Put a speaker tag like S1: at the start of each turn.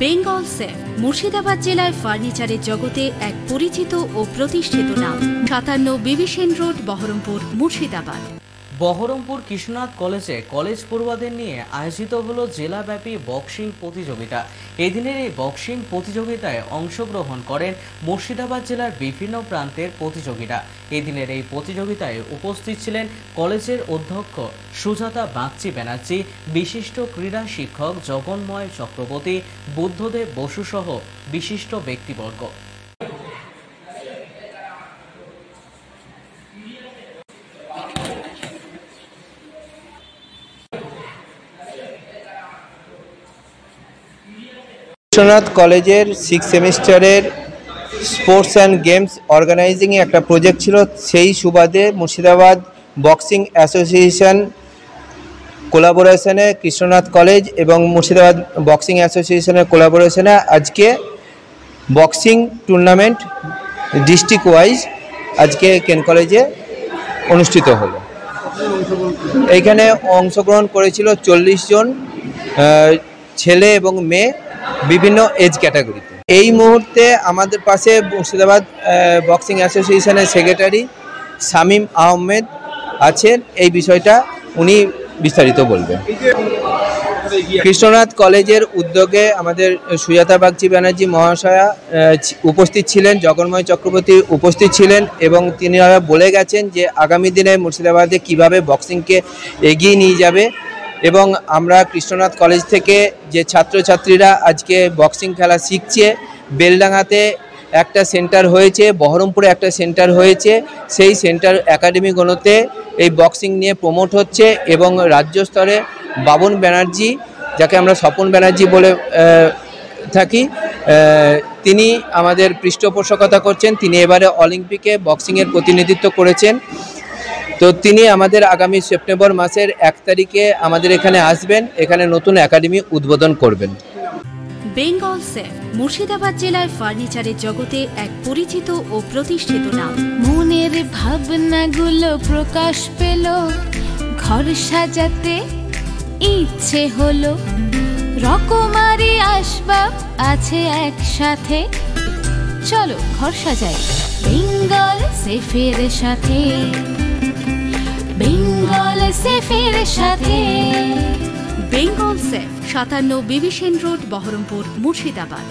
S1: Bengal safe Murshidabad জেলায় ফার্নিচারের জগতে এক পরিচিত ও প্রতিষ্ঠিত নাম। 57 বিবি সেন রোড, বহরমপুর, মুর্শিদাবাদ।
S2: বহরমপুর কৃষ্ণনাথ কলেজে কলেজ পড়ুয়াদের নিয়ে আয়োজিত হলো জেলাব্যাপী বক্সিং প্রতিযোগিতা। এদিনের এই বক্সিং প্রতিযোগিতায় অংশগ্রহণ করেন মুর্শিদাবাদ জেলার বিভিন্ন প্রান্তের প্রতিযোগীরা। এদিনের এই প্রতিযোগিতায় উপস্থিত ছিলেন কলেজের অধ্যক্ষ সুজাতা বাগচি ব্যানার্জি, বিশিষ্ট ক্রীড়া শিক্ষক জগন্ময় চক্রবর্তী, বুদ্ধদেব বসু সহ বিশিষ্ট ব্যক্তিবর্গ।
S3: কৃষ্ণনাথ কলেজের 6 সেমিস্টারের স্পোর্টস অ্যান্ড গেমস অর্গানাইজিংয়ে একটা প্রজেক্ট ছিল। সেই সুবাদে মুর্শিদাবাদ বক্সিং অ্যাসোসিয়েশন কোলাবোরেশনে কৃষ্ণনাথ কলেজ এবং মুর্শিদাবাদ বক্সিং অ্যাসোসিয়েশনের কোলাবোরেশনে আজকে বক্সিং টুর্নামেন্ট ডিস্ট্রিক্ট ওয়াইজ আজকে কেন কলেজে অনুষ্ঠিত হলো। এইখানে অংশগ্রহণ করেছিল 40 জন ছেলে এবং মেয়ে বিভিন্ন এজ ক্যাটাগরিতে। এই মুহূর্তে আমাদের পাশে মুর্শিদাবাদ বক্সিং অ্যাসোসিয়েশনের সেক্রেটারি শামীম আহমেদ আছেন। এই বিষয়টা উনি বিস্তারিত বলবেন। কৃষ্ণনাথ কলেজের উদ্যোগে আমাদের সুজাতা বাগচি ব্যানার্জি মহাশয়া উপস্থিত ছিলেন, জগন্ময় চক্রবর্তী উপস্থিত ছিলেন এবং তিনি বলে গেছেন যে আগামী দিনে মুর্শিদাবাদে কিভাবে বক্সিংকে এগিয়ে নিয়ে যাবে। এবং আমরা কৃষ্ণনাথ কলেজ থেকে যে ছাত্রছাত্রীরা আজকে বক্সিং খেলা শিখছে, বেলডাঙ্গাতে একটা সেন্টার হয়েছে, বহরমপুরে একটা সেন্টার হয়েছে, সেই সেন্টার একাডেমিগুলোতে এই বক্সিং নিয়ে প্রমোট হচ্ছে এবং রাজ্য স্তরে বাবন ব্যানার্জি, যাকে আমরা স্বপন ব্যানার্জি বলে থাকি, তিনি আমাদের পৃষ্ঠপোষকতা করছেন। তিনি এবারে অলিম্পিকে বক্সিংয়ের প্রতিনিধিত্ব করেছেন। তো তিনি আমাদের আগামী সেপ্টেম্বর মাসের 1 তারিখে আমাদের এখানে আসবেন, এখানে নতুন একাডেমি উদ্বোধন করবেন।
S1: বেঙ্গল সেফ মুর্শিদাবাদ জেলায় ফার্নিচারের জগতে এক পরিচিত ও প্রতিষ্ঠিত নাম।
S4: মনের ভাবনাগুলো প্রকাশ পেল, ঘর সাজাতে ইচ্ছে হলো, রকমারি আসবাব আছে একসাথে, চলো ঘর সাজাই বেঙ্গল সেফের সাথে, বেঙ্গল সেফের সাথে।
S1: বেঙ্গল সেফ 57 বিবি সেন রোড, বহরমপুর, মুর্শিদাবাদ।